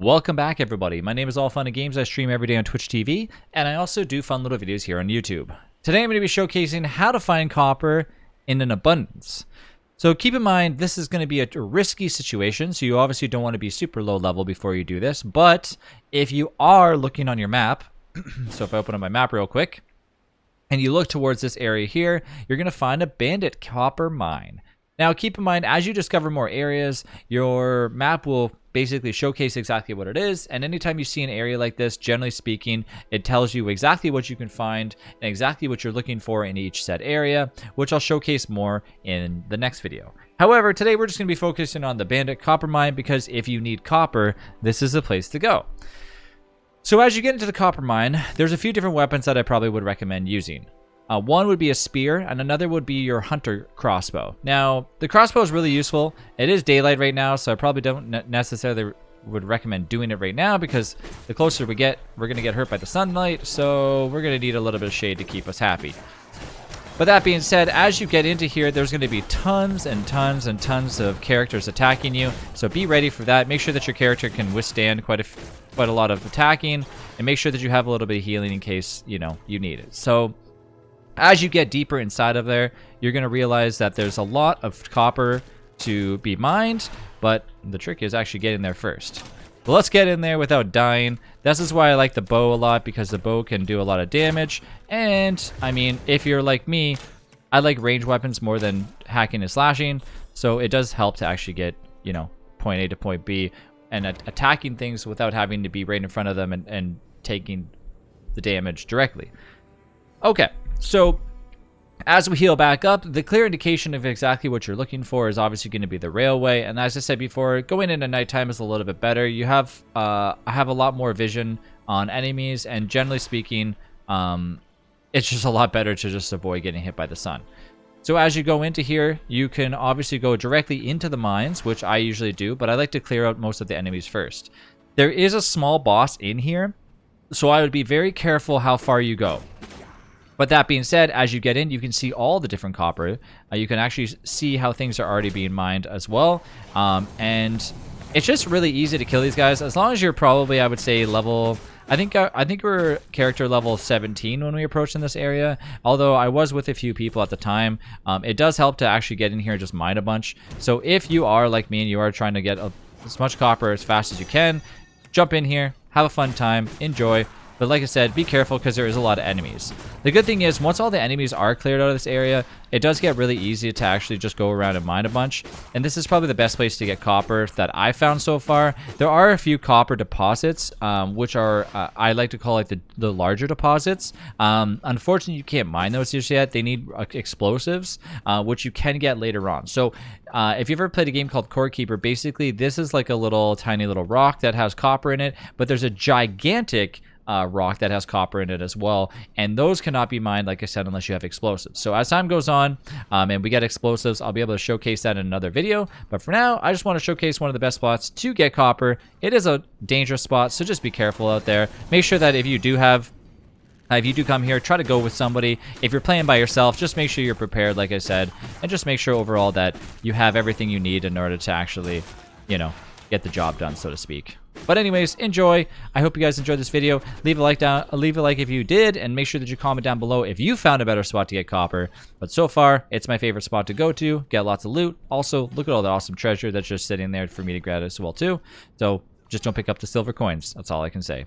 Welcome back, everybody. My name is All Fun and Games. I stream every day on Twitch TV, and I also do fun little videos here on YouTube. Today I'm going to be showcasing how to find copper in an abundance. So keep in mind, this is going to be a risky situation, so you obviously don't want to be super low level before you do this, but if you are looking on your map, so if I open up my map real quick, and you look towards this area here, you're going to find a bandit copper mine. Now keep in mind, as you discover more areas, your map will basically showcase exactly what it is, and anytime you see an area like this, generally speaking, it tells you exactly what you can find and exactly what you're looking for in each set area, which I'll showcase more in the next video. However, today we're just going to be focusing on the bandit copper mine because if you need copper, this is the place to go. So as you get into the copper mine, there's a few different weapons that I probably would recommend using. One would be a spear, and another would be your hunter crossbow. Now, the crossbow is really useful. It is daylight right now, so I probably don't necessarily would recommend doing it right now because the closer we get, we're going to get hurt by the sunlight, so we're going to need a little bit of shade to keep us happy. But that being said, as you get into here, there's going to be tons and tons and tons of characters attacking you, so be ready for that. Make sure that your character can withstand quite a lot of attacking, and make sure that you have a little bit of healing in case, you need it. So as you get deeper inside of there, you're going to realize that there's a lot of copper to be mined, but the trick is actually getting there first. Well, let's get in there without dying. This is why I like the bow a lot, because the bow can do a lot of damage. And, I mean, if you're like me, I like range weapons more than hacking and slashing, so it does help to actually get, point A to point B and attacking things without having to be right in front of them and taking the damage directly. Okay. So as we heal back up, the clear indication of exactly what you're looking for is obviously going to be the railway. And as I said before, going in at nighttime is a little bit better. You have I have a lot more vision on enemies, and generally speaking, it's just a lot better to just avoid getting hit by the sun. So as you go into here, you can obviously go directly into the mines, which I usually do, but I like to clear out most of the enemies first. There is a small boss in here, so I would be very careful how far you go. But that being said, as you get in, you can see all the different copper. You can actually see how things are already being mined as well. And it's just really easy to kill these guys. As long as you're probably, I would say, level... I think we're character level 17 when we approach in this area. Although I was with a few people at the time. It does help to actually get in here and just mine a bunch. So if you are like me and you are trying to get as much copper as fast as you can, jump in here, have a fun time, enjoy. But like I said, be careful because there is a lot of enemies. The good thing is, once all the enemies are cleared out of this area, it does get really easy to actually just go around and mine a bunch. And this is probably the best place to get copper that I found so far. There are a few copper deposits, which are, I like to call like the larger deposits. Unfortunately, you can't mine those just yet. They need explosives, which you can get later on. So if you've ever played a game called Core Keeper, basically this is like a tiny little rock that has copper in it, but there's a gigantic rock that has copper in it as well, and those cannot be mined, like I said, unless you have explosives. So as time goes on and we get explosives, I'll be able to showcase that in another video, but for now I just want to showcase one of the best spots to get copper. It is a dangerous spot, so just be careful out there. Make sure that if you do come here, try to go with somebody. If you're playing by yourself, just make sure you're prepared, like I said, and just make sure overall that you have everything you need in order to actually, get the job done, so to speak. But anyways, enjoy. I hope you guys enjoyed this video. Leave a like if you did, and make sure that you comment down below if you found a better spot to get copper. But so far, it's my favorite spot to go to, get lots of loot. Also, look at all the awesome treasure that's just sitting there for me to grab as well too. So just don't pick up the silver coins. That's all I can say.